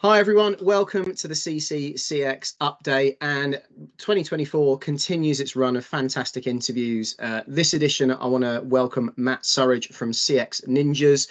Hi everyone, welcome to the CX update, and 2024 continues its run of fantastic interviews. This edition I want to welcome Matt Surridge from CX Ninjas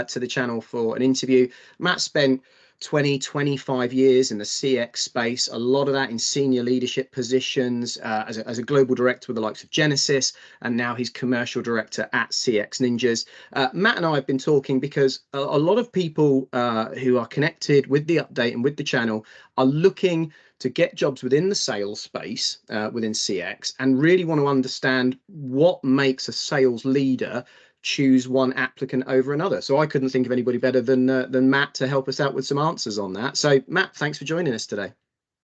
to the channel for an interview. Matt spent 25 years in the CX space, a lot of that in senior leadership positions as a global director with the likes of Genesis, and now he's commercial director at CX Ninjas. Matt and I have been talking because a lot of people who are connected with the update and with the channel are looking to get jobs within the sales space within CX, and really want to understand what makes a sales leader choose one applicant over another. So I couldn't think of anybody better than Matt to help us out with some answers on that. So Matt, thanks for joining us today.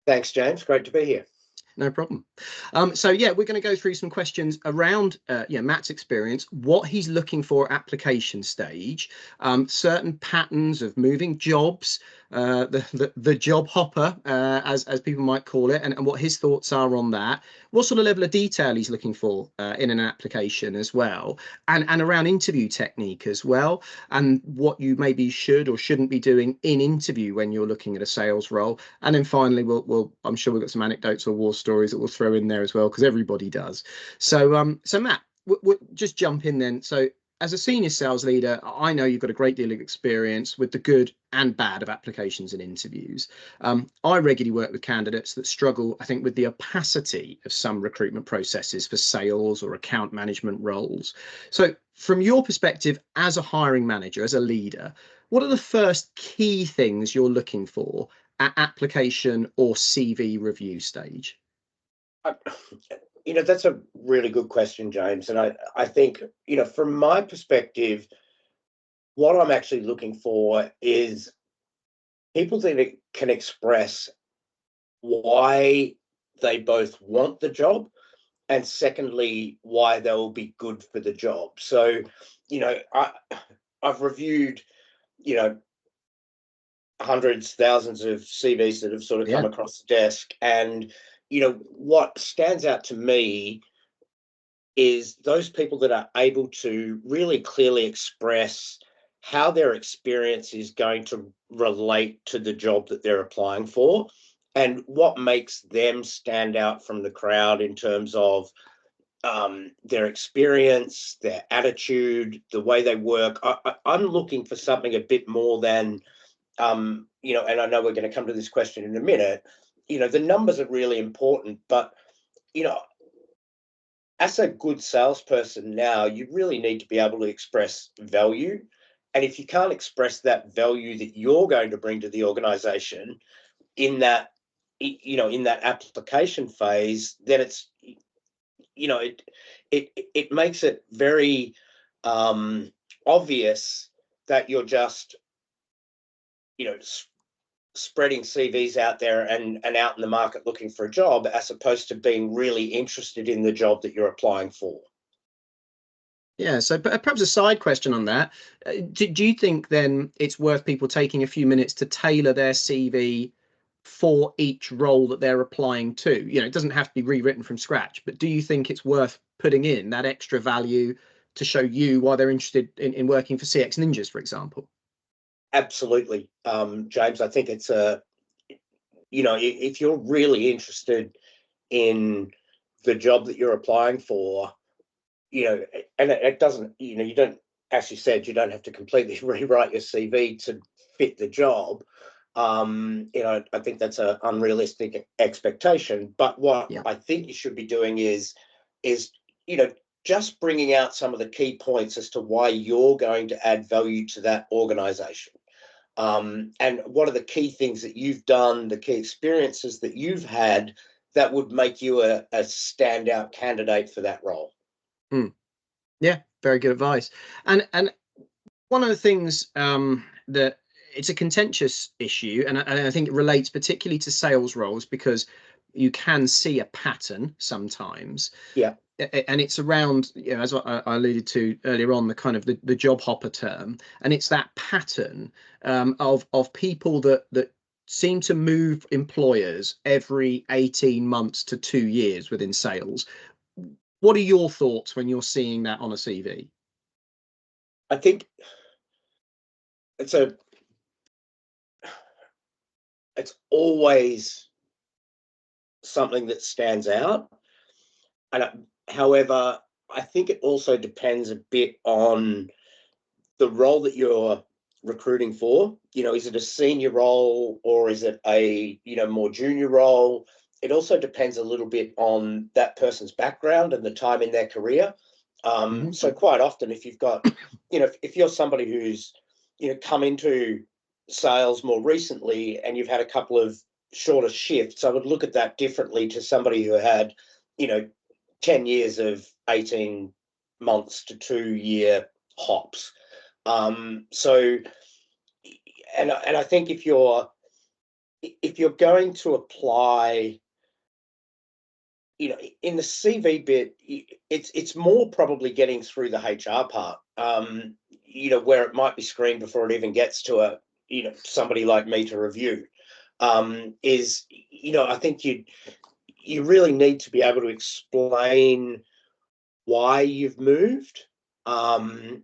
Thanks, James. Great to be here. No problem. So yeah, we're going to go through some questions around Matt's experience, what he's looking for at application stage, certain patterns of moving jobs, the job hopper, as people might call it, and what his thoughts are on that, what sort of level of detail he's looking for in an application as well, and around interview technique as well, and what you maybe should or shouldn't be doing in interview when you're looking at a sales role. And then finally, I'm sure we've got some anecdotes or war stories that we'll throw in there as well, because everybody does. So Matt, we'll just jump in then. So as a senior sales leader, I know you've got a great deal of experience with the good and bad of applications and interviews. I regularly work with candidates that struggle, I think, with the opacity of some recruitment processes for sales or account management roles. So from your perspective as a hiring manager, as a leader, what are the first key things you're looking for at application or CV review stage? That's a really good question, James. And I think, from my perspective, what I'm actually looking for is people that can express why they both want the job, and secondly, why they will be good for the job. So, I've reviewed, hundreds, thousands of CVs that have sort of come across the desk. And, what stands out to me is those people that are able to really clearly express how their experience is going to relate to the job that they're applying for, and what makes them stand out from the crowd in terms of their experience, their attitude, the way they work. I'm looking for something a bit more than, and I know we're going to come to this question in a minute, the numbers are really important, but, as a good salesperson now, you really need to be able to express value. And if you can't express that value that you're going to bring to the organization in that, in that application phase, then it's, it makes it very obvious that you're just, spreading CVs out there and out in the market looking for a job, as opposed to being really interested in the job that you're applying for. Yeah, so perhaps a side question on that. Do you think then it's worth people taking a few minutes to tailor their CV for each role that they're applying to? It doesn't have to be rewritten from scratch, but do you think it's worth putting in that extra value to show you why they're interested in working for CX Ninjas, for example? Absolutely, James. I think it's if you're really interested in the job that you're applying for, and it doesn't, you don't, as you said, you don't have to completely rewrite your CV to fit the job. I think that's an unrealistic expectation. But what I think you should be doing is, just bringing out some of the key points as to why you're going to add value to that organization. And what are the key things that you've done, the key experiences that you've had that would make you a standout candidate for that role? Yeah, very good advice. And one of the things that it's a contentious issue, and I think it relates particularly to sales roles, because you can see a pattern sometimes. Yeah. And it's around, as I alluded to earlier on, the kind of the job hopper term, and it's that pattern of people that seem to move employers every 18 months to 2 years within sales. What are your thoughts when you're seeing that on a CV? I think it's it's always something that stands out. And however, I think it also depends a bit on the role that you're recruiting for. Is it a senior role or is it a more junior role? It also depends a little bit on that person's background and the time in their career. So quite often, if you've got, if you're somebody who's come into sales more recently and you've had a couple of shorter shifts, I would look at that differently to somebody who had 10 years of 18 months to 2 year hops. So, and I think if you're going to apply, in the CV bit, it's more probably getting through the HR part, where it might be screened before it even gets to somebody like me to review. I think you really need to be able to explain why you've moved, and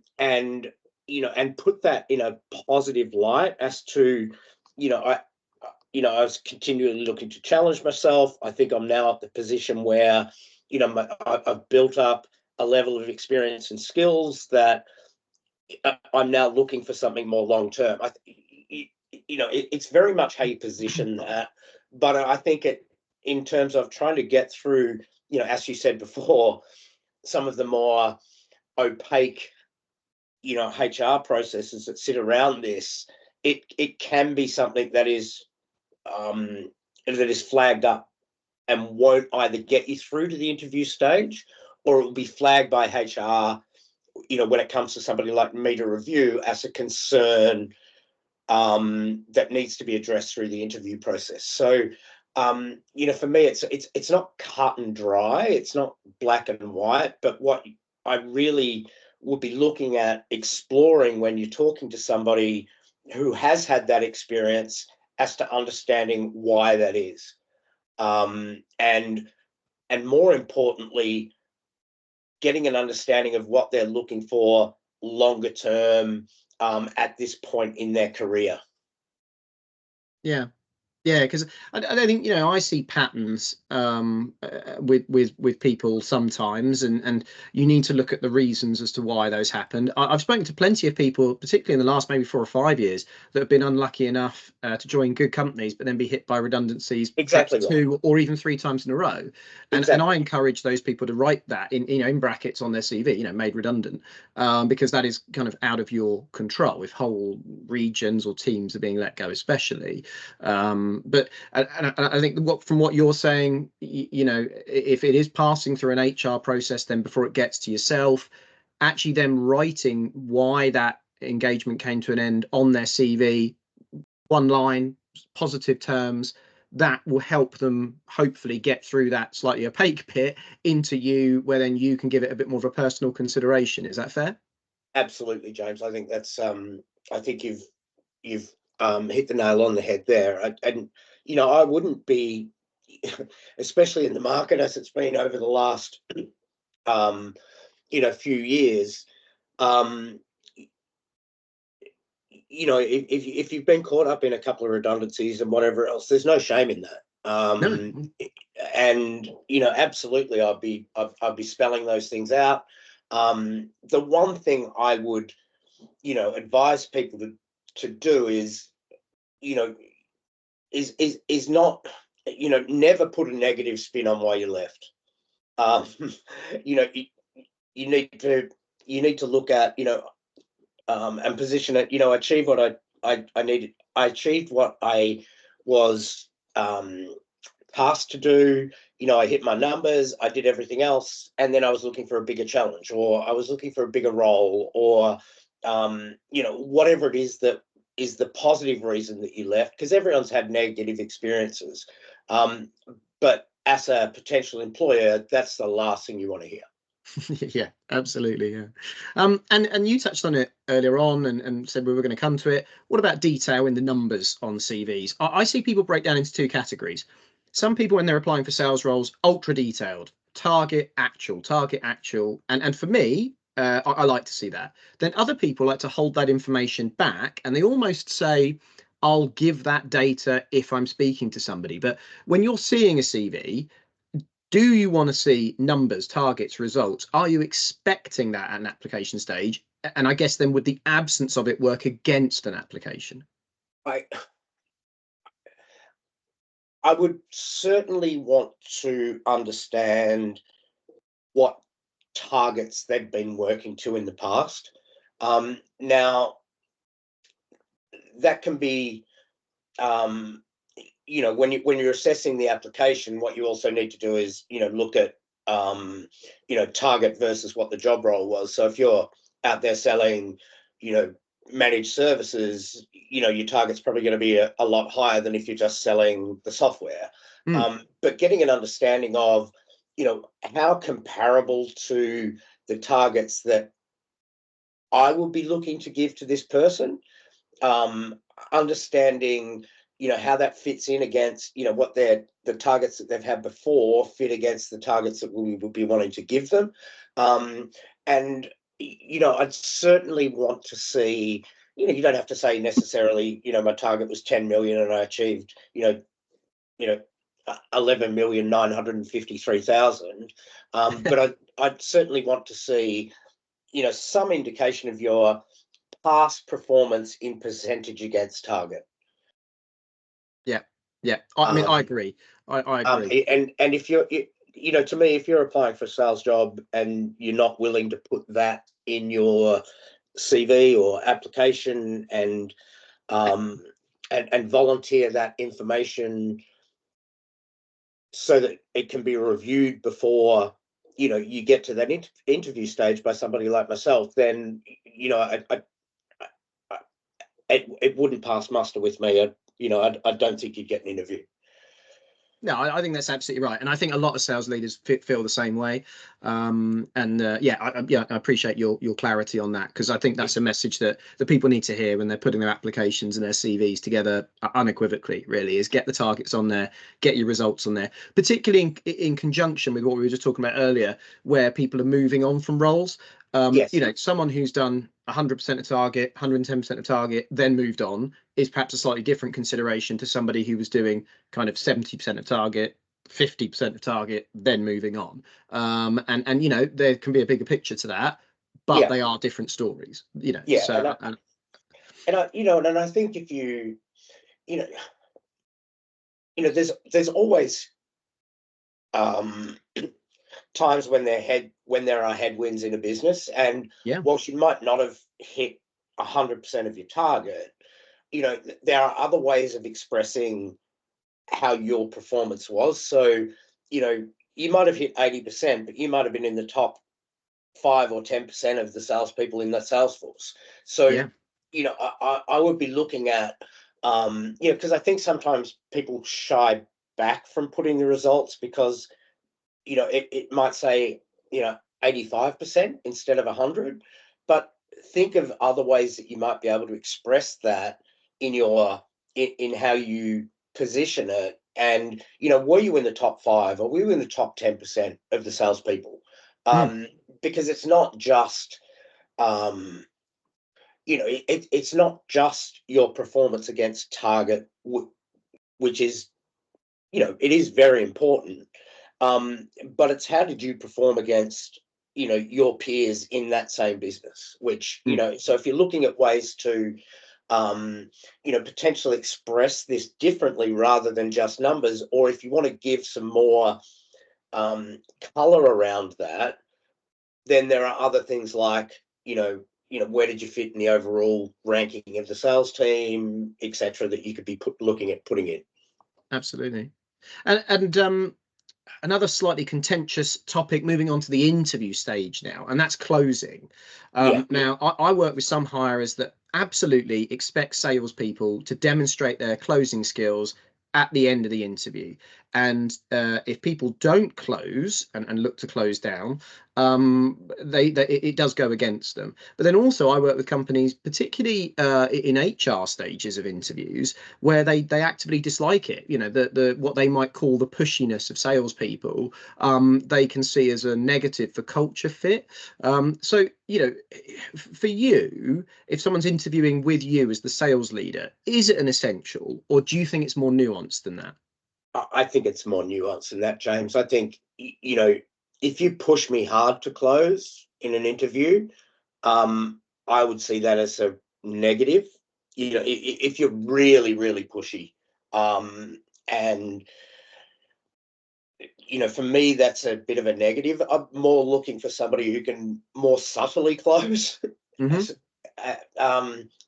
put that in a positive light as to, I was continually looking to challenge myself. I think I'm now at the position where, I've built up a level of experience and skills that I'm now looking for something more long term. It's very much how you position that, but I think in terms of trying to get through, as you said before, some of the more opaque, HR processes that sit around this, it can be something that is flagged up and won't either get you through to the interview stage, or it will be flagged by HR, when it comes to somebody like me to review, as a concern that needs to be addressed through the interview process. So, for me, it's not cut and dry. It's not black and white. But what I really would be looking at exploring when you're talking to somebody who has had that experience, as to understanding why that is, and more importantly, getting an understanding of what they're looking for longer term, at this point in their career. Yeah. Yeah, because I think I see patterns with people sometimes, and you need to look at the reasons as to why those happened. I've spoken to plenty of people, particularly in the last maybe 4 or 5 years, that have been unlucky enough to join good companies, but then be hit by redundancies Exactly perhaps right. 2 or even 3 times in a row. And I encourage those people to write that in brackets on their CV, made redundant, because that is kind of out of your control if whole regions or teams are being let go, especially. But I think from what you're saying, if it is passing through an HR process, then before it gets to yourself, actually then writing why that engagement came to an end on their CV, one line, positive terms, that will help them hopefully get through that slightly opaque bit into you, where then you can give it a bit more of a personal consideration. Is that fair? Absolutely, James. I think that's I think you've hit the nail on the head there. And I wouldn't be, especially in the market as it's been over the last few years. If you've been caught up in a couple of redundancies and whatever else, there's no shame in that. No. And absolutely, I'd be spelling those things out. The one thing I would advise people to do is, is not, never put a negative spin on why you left. You know, you, you need to look at, and position it. Achieve what I needed. I achieved what I was tasked to do. I hit my numbers. I did everything else, and then I was looking for a bigger challenge, or I was looking for a bigger role, or whatever it is that is the positive reason that you left. Because everyone's had negative experiences, but as a potential employer, that's the last thing you want to hear. Yeah, absolutely. Yeah. And you touched on it earlier on, and said we were going to come to it. What about detail in the numbers on CVs? I see people break down into 2 categories. Some people, when they're applying for sales roles, ultra detailed, target actual. And for me, I like to see that. Then other people like to hold that information back, and they almost say, I'll give that data if I'm speaking to somebody. But when you're seeing a CV, do you want to see numbers, targets, results? Are you expecting that at an application stage? And I guess then would the absence of it work against an application? I I would certainly want to understand what targets they've been working to in the past. Now, that can be, um, when you're assessing the application, what you also need to do is, look at, target versus what the job role was. So if you're out there selling, you know, managed services, your target's probably going to be a lot higher than if you're just selling the software. Mm, But getting an understanding of, how comparable to the targets that I will be looking to give to this person, understanding, how that fits in against, what the targets that they've had before fit against the targets that we would be wanting to give them. And I'd certainly want to see, you don't have to say necessarily, my target was 10 million and I achieved, you know 11,953,000. But I'd certainly want to see, some indication of your past performance in percentage against target. yeah, yeah. I mean, I Um, agree. I agree. and if to me, if you're applying for a sales job and you're not willing to put that in your CV or application um, and volunteer that information so that it can be reviewed before you get to that interview stage by somebody like myself, then I it wouldn't pass muster with me. I don't think you'd get an interview. No, I think that's absolutely right, and I think a lot of sales leaders feel the same way. And yeah, I appreciate your clarity on that, because I think that's a message that the people need to hear when they're putting their applications and their CVs together unequivocally. Really, is get the targets on there, get your results on there, particularly in conjunction with what we were just talking about earlier, where people are moving on from roles. Yes. Someone who's done 100% of target, 110% of target, then moved on, is perhaps a slightly different consideration to somebody who was doing kind of 70% of target, 50% of target, then moving on. And there can be a bigger picture to that, but Yeah. they are different stories. Yeah. And I think if you know, there's always um, times when there are headwinds in a business, and yeah, whilst you might not have hit 100% of your target, there are other ways of expressing how your performance was. So, you might have hit 80%, but you might have been in the top 5 or 10% of the salespeople in that sales force. So, yeah, I would be looking at, because I think sometimes people shy back from putting the results because, it might say, 85% instead of 100, but think of other ways that you might be able to express that in in how you position it. And, were you in the top five or were you in the top 10% of the salespeople? mm, Um, because it's not just, it's not just your performance against target, which is, it is very important. But it's how did you perform against, your peers in that same business, which, mm, so if you're looking at ways to, um, potentially express this differently rather than just numbers, or if you want to give some more color around that, then there are other things like, where did you fit in the overall ranking of the sales team, etc., that you could be looking at putting in. absolutely. And another slightly contentious topic, moving on to the interview stage now, and that's closing. Yeah. Now, I work with some hirers that absolutely expect salespeople to demonstrate their closing skills at the end of the interview. And if people don't close and look to close down, it does go against them. But then also I work with companies, particularly in HR stages of interviews, where they actively dislike it. You know, the what they might call the pushiness of salespeople, they can see as a negative for culture fit. So, you know, for you, if someone's interviewing with you as the sales leader, is it an essential, or do you think it's more nuanced than that? I think it's more nuanced than that, James. I think, you know, if you push me hard to close in an interview, I would see that as a negative. You know, if you're really, really pushy, and you know, for me, that's a bit of a negative. I'm more looking for somebody who can more subtly close. Hmm.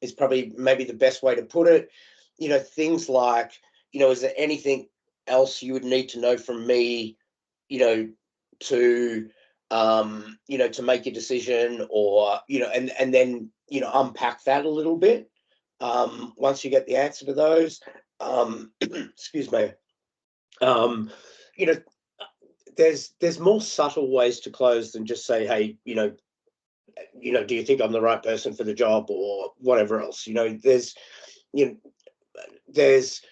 Is probably maybe the best way to put it. You know, things like, you know, is there anything else you would need to know from me, you know, to you know, to make a decision, or, you know, and then, you know, unpack that a little bit. Once you get the answer to those, excuse me, um, you know, there's more subtle ways to close than just say, hey, you know, do you think I'm the right person for the job, or whatever else? You know, you know, there's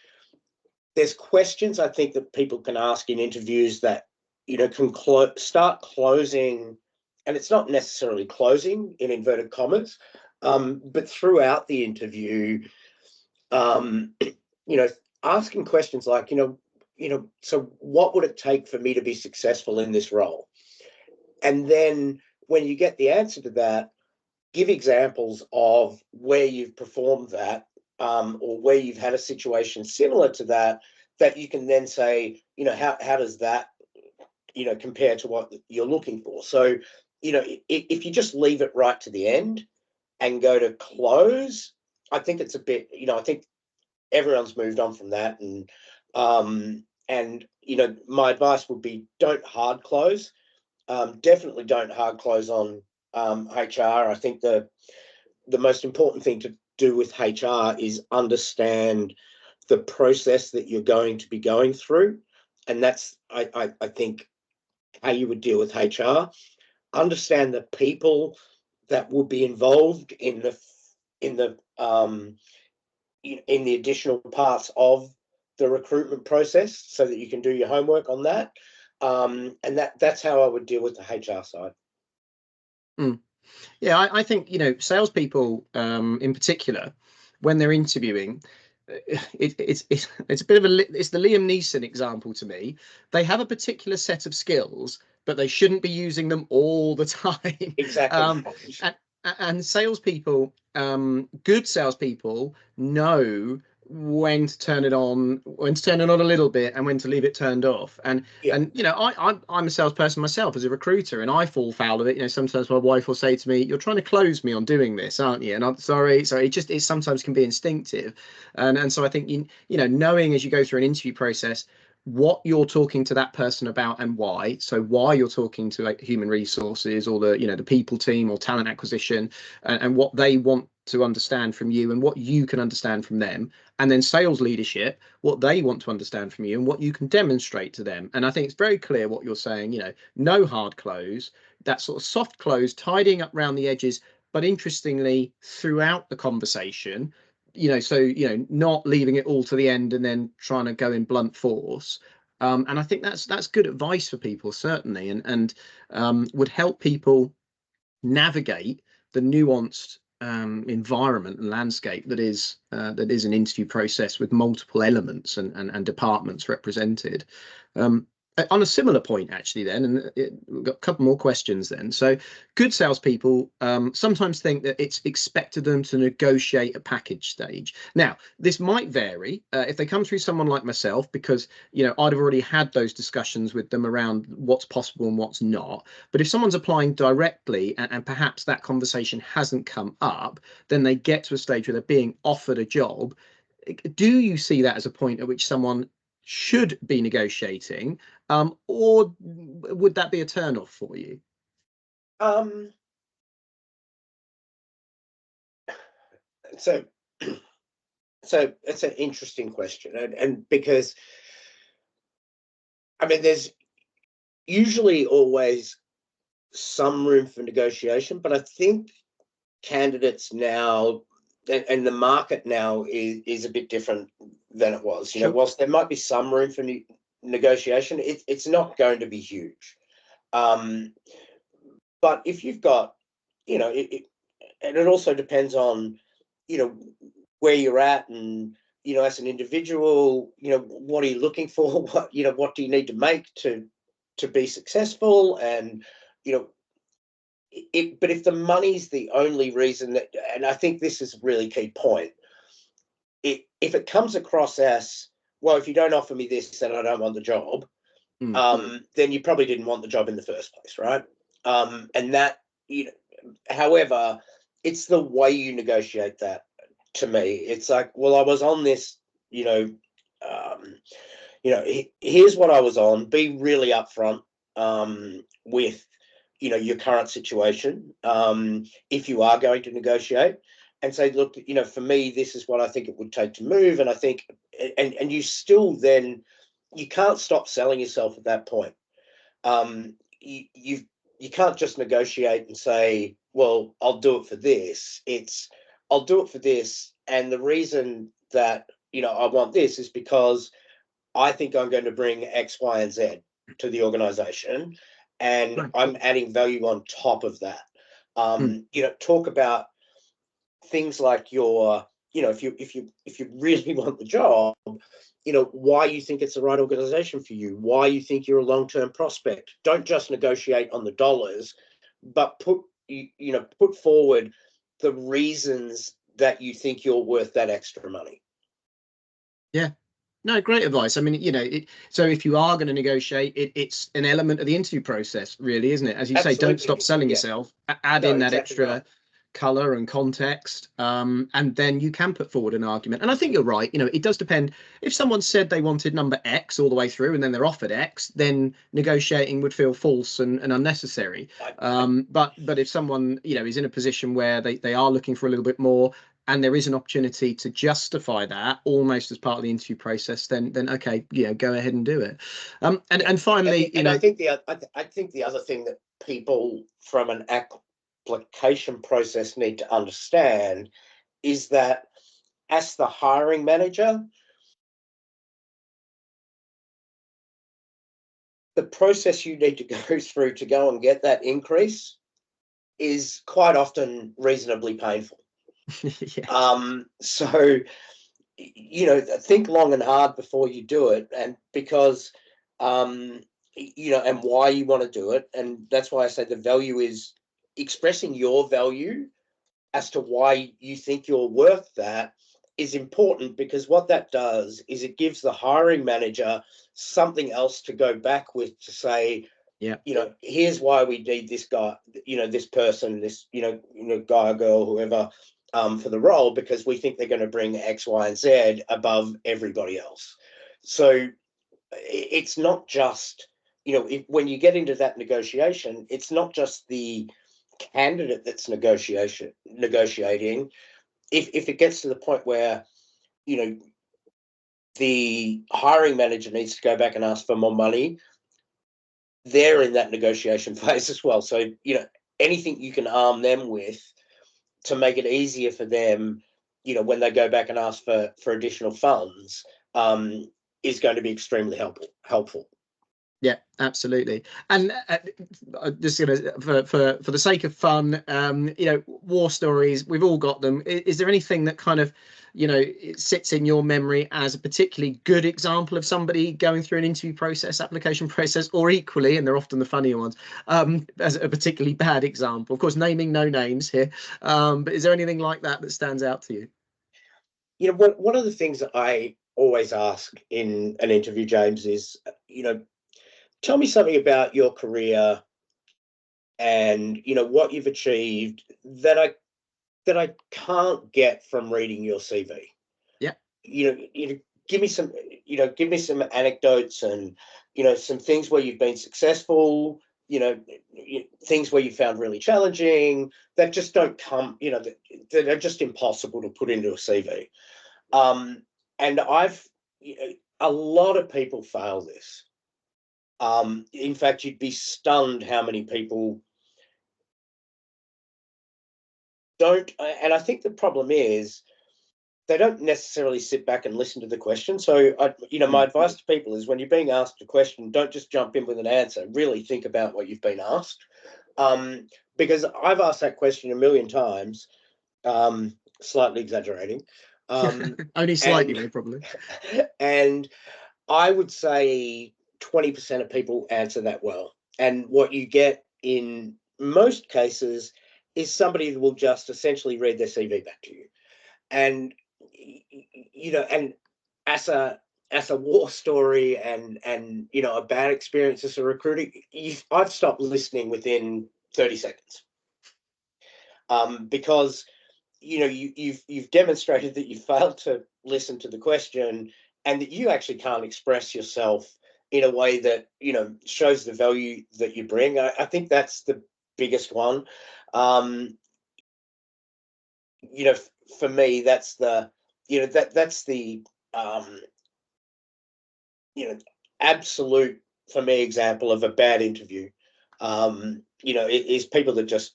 there's questions I think that people can ask in interviews that, you know, can start closing, and it's not necessarily closing in inverted commas, but throughout the interview, you know, asking questions like, so what would it take for me to be successful in this role? And then when you get the answer to that, give examples of where you've performed that, or where you've had a situation similar to that, that you can then say, you know, how does that, you know, compare to what you're looking for? So, you know, if you just leave it right to the end and go to close, I think it's a bit, you know, I think everyone's moved on from that. And you know, my advice would be, don't hard close. Definitely don't hard close on HR. I think the most important thing to do with HR is understand the process that you're going to be going through, and that's I think how you would deal with HR. Understand the people that would be involved in the in the additional parts of the recruitment process, so that you can do your homework on that. And that's how I would deal with the HR side. Mm. Yeah, I think, you know, salespeople, in particular, when they're interviewing, it's a bit of it's the Liam Neeson example to me. They have a particular set of skills, but they shouldn't be using them all the time. Exactly um, right. and, and salespeople, good salespeople know when to turn it on, when to turn it on a little bit, and when to leave it turned off. Yeah. And you know, I'm a salesperson myself as a recruiter, and I fall foul of it. You know, sometimes my wife will say to me, "You're trying to close me on doing this, aren't you?" And I'm sorry. So it sometimes can be instinctive, and so I think you know, knowing as you go through an interview process what you're talking to that person about and why. So why you're talking to, like, human resources, or the, you know, the people team or talent acquisition, and what they want to understand from you and what you can understand from them. And then sales leadership, what they want to understand from you and what you can demonstrate to them. And I think it's very clear what you're saying, you know, no hard close, that sort of soft close, tidying up around the edges, but interestingly throughout the conversation, you know, so, you know, not leaving it all to the end and then trying to go in blunt force. And I think that's good advice for people, certainly, and would help people navigate the nuanced environment and landscape that is an interview process with multiple elements and departments represented. Um, on a similar point, actually, then, and we've got a couple more questions then. So, good salespeople sometimes think that it's expected them to negotiate a package stage. Now, this might vary if they come through someone like myself, because, you know, I'd have already had those discussions with them around what's possible and what's not. But if someone's applying directly, and perhaps that conversation hasn't come up, then they get to a stage where they're being offered a job. Do you see that as a point at which someone should be negotiating, or would that be a turn off for you? Um, so, so, it's an interesting question, and because I mean, there's usually always some room for negotiation, but I think candidates now and the market now is a bit different than it was. You know, Sure. whilst there might be some room for negotiation, it's not going to be huge. Um, but if you've got, you know, and it also depends on, you know, where you're at and, you know, as an individual, you know, what are you looking for? What, you know, what do you need to make to be successful? And, you know, but if the money's the only reason that, and I think this is a really key point, if it comes across as, well, if you don't offer me this, then I don't want the job, then you probably didn't want the job in the first place, right? And that, you know, however, it's the way you negotiate that. To me, it's like, well, I was on this, you know, here's what I was on. Be really upfront with, you know, your current situation. If you are going to negotiate, and say, look, you know, for me, this is what I think it would take to move, and I think, and you still then, you can't stop selling yourself at that point. You can't just negotiate and say, well, I'll do it for this. It's, I'll do it for this, and the reason that, you know, I want this is because I think I'm going to bring X, Y, and Z to the organization, and Right. I'm adding value on top of that. You know, talk about things like your, you know, if you really want the job, you know, why you think it's the right organization for you, why you think you're a long-term prospect. Don't just negotiate on the dollars, but put forward the reasons that you think you're worth that extra money. Yeah. No, great advice. I mean, you know, so if you are going to negotiate, it's an element of the interview process, really, isn't it? As you say, don't Absolutely it stop is. selling Yeah. yourself, add No, in that exactly right. extra color and context, and then you can put forward an argument. And I think you're right. You know, it does depend. If someone said they wanted number X all the way through and then they're offered X, then negotiating would feel false and unnecessary. But if someone, you know, is in a position where they are looking for a little bit more, and there is an opportunity to justify that almost as part of the interview process, then okay, you know, go ahead and do it. Yeah. And finally, you And I know, think I think the other thing that people from an application process need to understand is that as the hiring manager, the process you need to go through to go and get that increase is quite often reasonably painful. yes, So, you know, think long and hard before you do it, and because, you know, and why you want to do it. And that's why I say the value is expressing your value as to why you think you're worth that is important, because what that does is it gives the hiring manager something else to go back with to say, yeah, you know, here's why we need this guy, you know, this person, this, guy or girl, whoever, for the role, because we think they're going to bring X, Y, and Z above everybody else. So it's not just, you know, when you get into that negotiation, it's not just the candidate that's negotiating. If it gets to the point where, you know, the hiring manager needs to go back and ask for more money, they're in that negotiation phase as well. So, you know, anything you can arm them with to make it easier for them, you know, when they go back and ask for additional funds, is going to be extremely helpful. yeah, absolutely. And just gonna for the sake of fun, you know, war stories, we've all got them. Is there anything that kind of, you know, it sits in your memory as a particularly good example of somebody going through an interview process, application process, or equally, and they're often the funnier ones, as a particularly bad example? Of course, naming no names here, but is there anything like that that stands out to you? You know, one of the things that I always ask in an interview, James, is, you know, tell me something about your career and, you know, what you've achieved that I can't get from reading your CV. Yeah, Give me some, give me some anecdotes and, you know, some things where you've been successful, you know, things where you found really challenging that just don't come, you know, that are just impossible to put into a CV. Um, and I've, you know, a lot of people fail this. In fact, you'd be stunned how many people don't. And I think the problem is they don't necessarily sit back and listen to the question. So, my advice to people is when you're being asked a question, don't just jump in with an answer. Really think about what you've been asked. Because I've asked that question a million times, slightly exaggerating. Only slightly, though, probably. And I would say 20% of people answer that well. And what you get in most cases is somebody that will just essentially read their CV back to you. And and as a war story and a bad experience as a recruiter, I've stopped listening within 30 seconds, because you've demonstrated that you failed to listen to the question and that you actually can't express yourself in a way that shows the value that you bring. I think that's the biggest one. um, for me, that's the that's the um, absolute, for me, example of a bad interview. It is people that just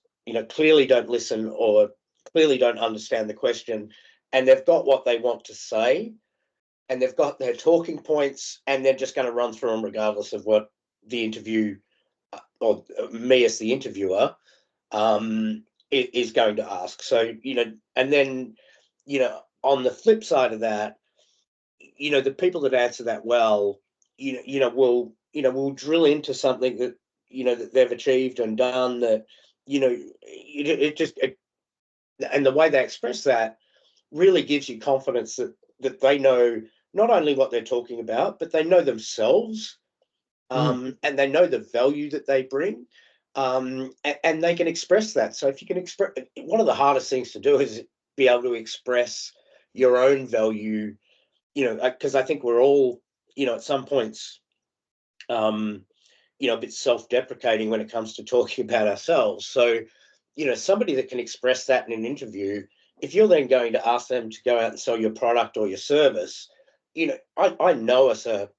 clearly don't listen or clearly don't understand the question, and they've got what they want to say, and they've got their talking points, and they're just going to run through them regardless of what the interview, or me as the interviewer, is going to ask. So, and then, on the flip side of that, the people that answer that well, will drill into something that, that they've achieved and done, that, and the way they express that really gives you confidence that they know not only what they're talking about, but they know themselves, and they know the value that they bring, and they can express that. So if you can express, one of the hardest things to do is be able to express your own value, because I think we're all, at some points, a bit self-deprecating when it comes to talking about ourselves. So, somebody that can express that in an interview, if you're then going to ask them to go out and sell your product or your service, I know as the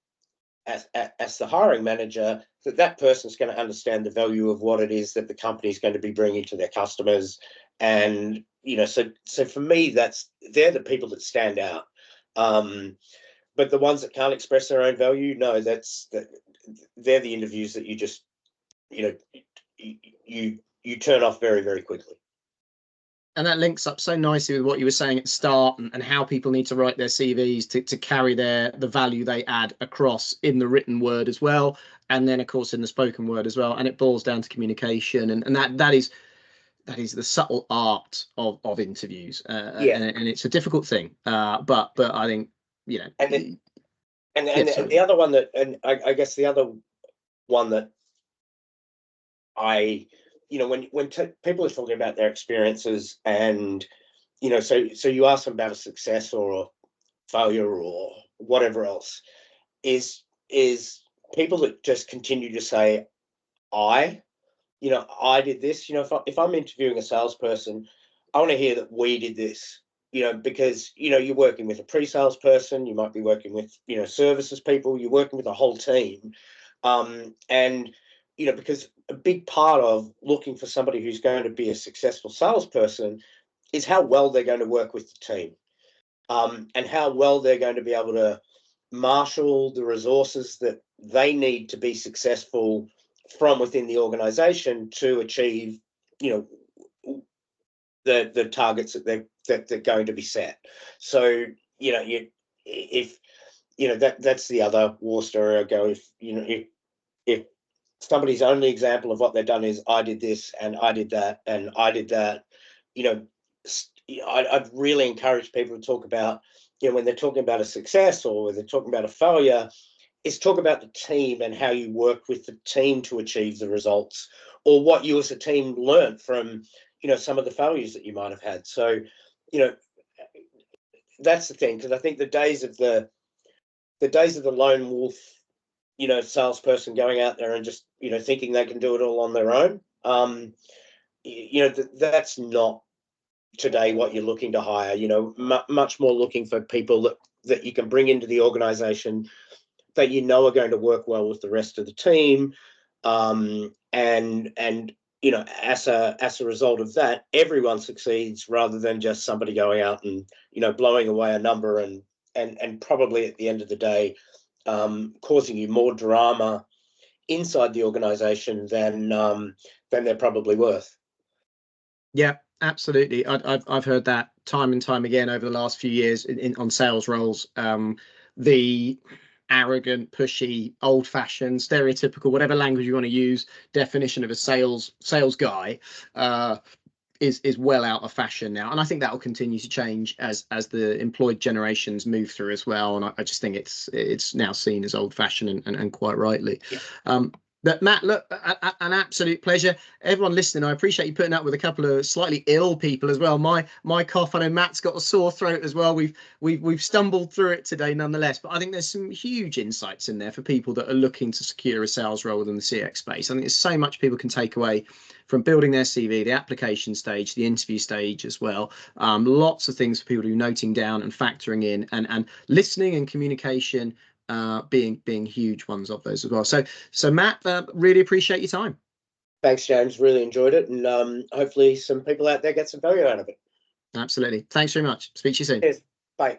hiring manager that person's going to understand the value of what it is that the company is going to be bringing to their customers. And so for me, they're the people that stand out. But the ones that can't express their own value, no, they're the interviews that you just you turn off very, very quickly. And that links up so nicely with what you were saying at the start, and how people need to write their CVs to carry the value they add across in the written word as well, and then of course in the spoken word as well. And it boils down to communication, and that is the subtle art of interviews, and it's a difficult thing, but I think and the other one that, and I guess the other one that when people are talking about their experiences, and so you ask them about a success or a failure or whatever else, is people that just continue to say, I did this. If I'm interviewing a salesperson, I want to hear that we did this, because you're working with a pre-sales person, you might be working with services people, you're working with a whole team, and because a big part of looking for somebody who's going to be a successful salesperson is how well they're going to work with the team, and how well they're going to be able to marshal the resources that they need to be successful from within the organization to achieve, the targets that they're going to be set. So, if that's the other war story I go. If somebody's only example of what they've done is I did this and I did that and I did that, I'd really encourage people to talk about, when they're talking about a success or when they're talking about a failure, is talk about the team and how you work with the team to achieve the results, or what you as a team learned from, some of the failures that you might have had. So, that's the thing, because I think the days of the lone wolf, salesperson going out there and just, thinking they can do it all on their own, that's not today what you're looking to hire. Much more looking for people that you can bring into the organization, that you know are going to work well with the rest of the team, and you know, as a result of that, everyone succeeds rather than just somebody going out and, you know, blowing away a number and probably at the end of the day, causing you more drama inside the organization than they're probably worth. Yeah, absolutely. I've heard that time and time again over the last few years on sales roles. The arrogant, pushy, old-fashioned, stereotypical, whatever language you want to use, definition of a sales guy is well out of fashion now, and I think that will continue to change as the employed generations move through as well. And I just think it's now seen as old-fashioned, and quite rightly. Yeah. But Matt, look, an absolute pleasure. Everyone listening, I appreciate you putting up with a couple of slightly ill people as well. My cough, I know Matt's got a sore throat as well. We've stumbled through it today nonetheless. But I think there's some huge insights in there for people that are looking to secure a sales role within the CX space. I think there's so much people can take away from building their CV, the application stage, the interview stage as well. Lots of things for people to be noting down and factoring in, and listening and communication being huge ones of those as well. So Matt, really appreciate your time. Thanks, James. Really enjoyed it, and hopefully some people out there get some value out of it. Absolutely. Thanks very much. Speak to you soon. Cheers. Bye.